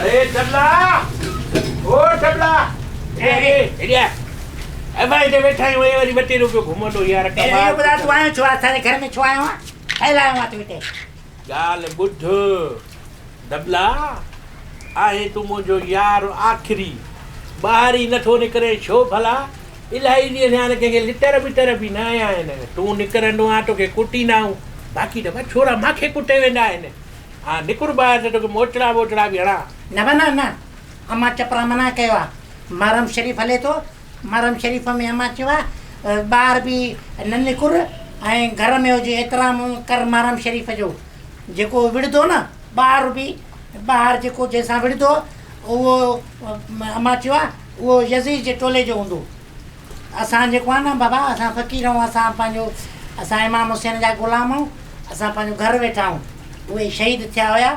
अरे डबला ओ डबला एरिया अब इधर बैठा है वही 32 रुपए घुमो तो यार ये बता तू आयो छो थारे घर में छो आयो है लायो मा तू इते गाल बुध डबला आहे तू मुझो यार आखिरी बाहरी नथो निकरे छो भला इलाही ॾींहं थिया आहिनि कंहिंखे लिटर बि न आया आहिनि तूं निकिरंदो आहे तोखे कुटींदा आहियूं बाक़ी त छोरा मूंखे कुटे वेंदा आहिनि हा निकुर ॿाहिरि त तोखे मोचड़ा वोचड़ा बि हणा न अम्मा चपरा मना कयो आहे मारम शरीफ़ हले थो मारम शरीफ़ में अम्मा चयो आहे ॿाहिरि बि न निकुर ऐं घर में हुजे एतिराम कर मारम शरीफ़ जो जेको विढ़ंदो न ॿाहिरि बि ॿाहिरि जेको जंहिंसां विढ़ंदो उहो अम्मा चयो आहे उहो यज़ीद जे टोले जो हूंदो असां जेको आहे न बाबा असां फ़क़ीर आहियूं असां पंहिंजो असां इमाम हुसैन जा ग़ुलाम आहियूं असां पंहिंजो घर वेठा आहियूं उहे शहीद थिया हुया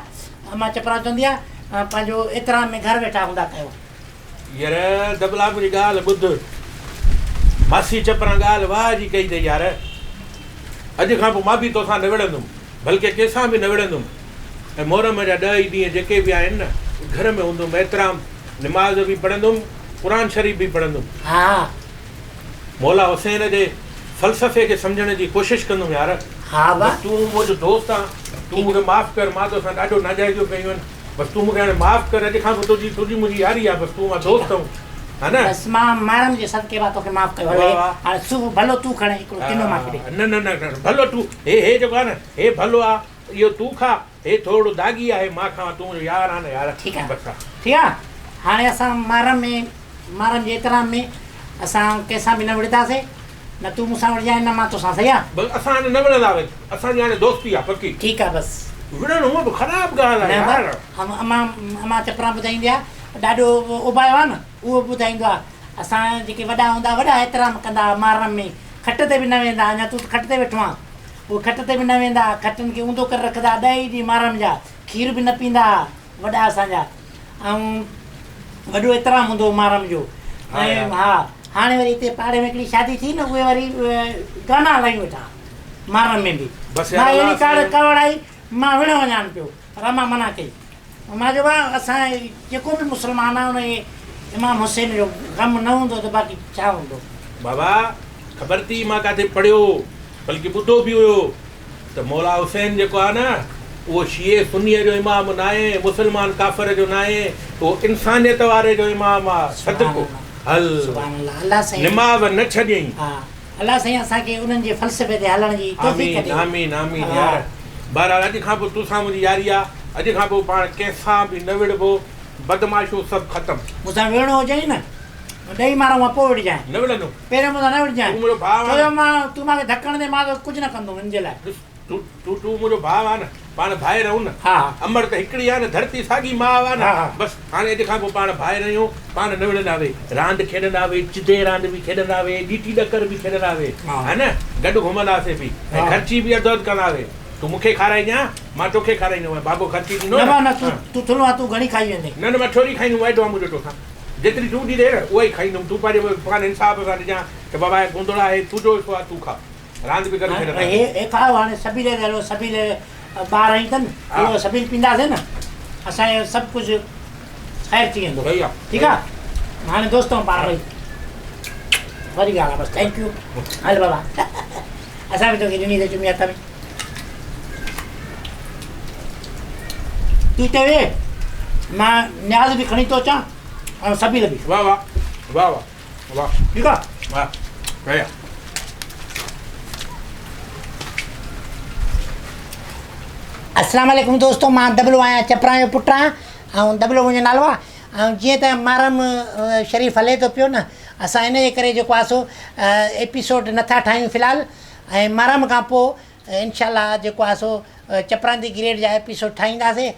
अम्मा चपरा चवंदी आहे पंहिंजो एतिराम में घर वेठा हूंदा कयो यार दबला मुंहिंजी ॻाल्हि ॿुध मासी चपरा ॻाल्हि वाह जी कई अथई यार अॼु खां पोइ मां बि तोसां न विढ़ंदुमि बल्कि कंहिंसां बि न विढ़ंदुमि ऐं मोहरम जा 10 ई ॾींहं जेके बि आहिनि न घर में हूंदुमि एतिराम निमाज़ बि पढ़ंदुमि क़ुर शरीफ़ बि पढ़ंदुमि हा मौला हुसैन जे फ़लसफ़े खे सम्झण जी कोशिशि कंदुमि यार हा बा तूं मुंहिंजो दोस्त आहे तूं मूंखे माफ़ु कर मां तोसां ॾाढो नाजाइज़ियूं कयूं आहिनि बसि तूं मूंखे हाणे माफ़ु कर अॼु खां पोइ तुंहिंजी मुंहिंजी यारी आहे बसि तूं मां दोस्त आहियूं हा न बसि मां मारम जे सदके मां तोखे माफ़ु कयो हले हाणे सुबुह भलो तूं खणे हिकिड़ो किनो मांखे ॾे न भलो तूं हे जेको आहे न हे भलो आहे इहो तूं खा हे थोरो दागी आहे मां खां तूं मुंहिंजो यार आहे न यार ठीकु आहे बसि ठीकु आहे हाणे असां मारम जे एतिराम में असां कंहिंसां बि न विढ़ंदासीं न तूं मूंसां विढ़जांइ न मां तोसां सही आहे बसि असां हाणे न विढ़ंदा असांजी हाणे दोस्ती आहे पकी ठीकु आहे बसि विढ़णु हूअं बि ख़राबु ॻाल्हि आहे यार अम्मा चपरा ॿुधाईंदी आहे ॾाढो उबायो आहे न उहो ॿुधाईंदो आहे असां जेके वॾा हूंदा वॾा एतिराम कंदा मारम में खट ते बि न वेंदा अञा तूं खट ते वेठो आहे उहे खट ते बि न वेंदा खटनि खे ऊंधो करे रखंदा 10 ई ॾींहं मारम जा खीर बि न पींदा वॾा असांजा ऐं वॾो एतिराम हूंदो मारम जो ऐं हा हाणे वरी हिते पाड़े में हिकिड़ी शादी थी न उहे वरी गाना हलायूं वेठा मारम में बि मां अहिड़ी कवड़ आई मां विढ़ वञान पियो पर अम्मा मना कई मां चयो भाउ असां जेको बि मुस्लमान आहे उन इमाम हुसैन जो ग़म न हूंदो त बाक़ी छा हूंदो बाबा ख़बर थी मां किथे पढ़ियो बल्कि ॿुधो बि हुयो त मौला हुसैन जेको आहे न उहो शिए सुन्नीअ जो इमाम न आहे मुस्लमान काफ़िर जो न आहे उहो इंसानियत वारे जो इमाम आहे सदको हल निमाज़ न छॾियईं अलाह साईं असांखे उन्हनि जे फ़लसफ़े ते हलण जी तौफ़ीक़ ॾे आमीन आमीन यार बहरहाल अॼु खां पोइ तोसां मुंहिंजी यारी आहे अॼु खां पोइ पाण कंहिंसां बि न विढ़बो बदमाशूं सभु ख़तमु मूंसां विढ़णो हुजे न ॾेई मारो मां पोइ विढ़जांइ न विढ़ंदुमि पहिरियों मूंसां न विढ़जांइ तूं मुंहिंजो भाउ छो मां तूं मूंखे धकण दे मां कुझु न कंदुमि हिन जे लाइ तूं मुंहिंजो भाउ आहे न पाण भाई रहूं न हा अमर त हिकिड़ी आहे न धरती साॻी माउ आहे न बसि हाणे अॼु खां पोइ पाण भाई रहियूं पाण न विढ़ंदा वे रांदि खेॾंदा वे चिदे रांदि बि खेॾंदा वे ॾीटी ॾकर बि खेॾंदा वे हा न गॾु घुमंदासीं बि ऐं ख़र्ची बि अधु अधु कंदा वे तूं मूंखे खाराईंदा मां तोखे खाराईंदो आहियां बाबो ख़र्ची ॾींदो न तूं थोरो आहे तूं घणी खाई वेंदे न मां थोरी खाईंदुमि वाइदो आहे मुंहिंजो तोखां जेतिरी तूं ॾींदे न उहा ई खाईंदुमि तूं पंहिंजे पाण इंसाफ़ सां ॾिजां त बाबा गुंदड़ा आहे तुंहिंजो हिसो आहे तूं खा रांदि बि करे हे खाओ हाणे सबीले हलो सबीले ॿार आई अथनि उहो सबील पींदासीं न असांजो सभु कुझु ख़ैरु थी वेंदो ठीकु आहे हाणे दोस्त पाण वरी ॻाल्हि आहे बसि थैंक यू हल बाबा असां बि तोखे ॾिनी त चुमी हथ में तूं हिते वे मां न्याज़ बि खणी थो अचां ऐं सबील बि वाह वाह वाह वाह वाह ठीकु आहे वाह कया अस्सलाम वालेकुम दोस्तों मां दबलो आहियां चपरा जो पुटु आहियां ऐं दबलो मुंहिंजो नालो आहे ऐं जीअं त मारम शरीफ़ हले थो पियो न असां इन जे करे जेको आहे सो एपिसोड नथा ठाहियूं फ़िलहालु ऐं मारम खां पोइ इनशाला जेको आहे सो चपरांदी ग्रेड जा एपिसोड ठाहींदासीं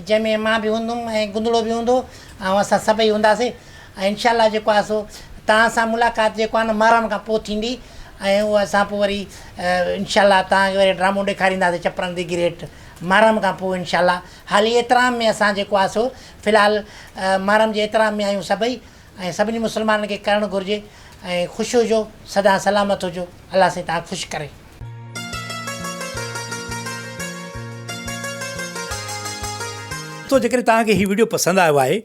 जंहिंमें मां बि हूंदुमि ऐं गुंदड़ो बि हूंदो ऐं असां सभई हूंदासीं ऐं इनशाला जेको आहे सो तव्हां सां मुलाक़ात जेको आहे न मारम खां पोइ थींदी ऐं उहो असां पोइ वरी इनशाला तव्हांखे वरी ड्रामो ॾेखारींदासीं चपरांदी ग्रेड मारम खां पोइ इनशाला हाली एतिराम में असां जेको आहे सो फ़िलहालु मारम जे एतिराम में आहियूं सभई ऐं सभिनी मुस्लमाननि खे करणु घुरिजे ऐं ख़ुशि हुजो सदा सलामत हुजो अलाह साईं तव्हां ख़ुशि करे दोस्तों जेकॾहिं तव्हांखे हीउ वीडियो पसंदि आयो आहे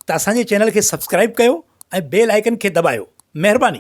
त असांजे चैनल खे सब्सक्राइब कयो ऐं बेल आइकन खे दॿायो। महिरबानी।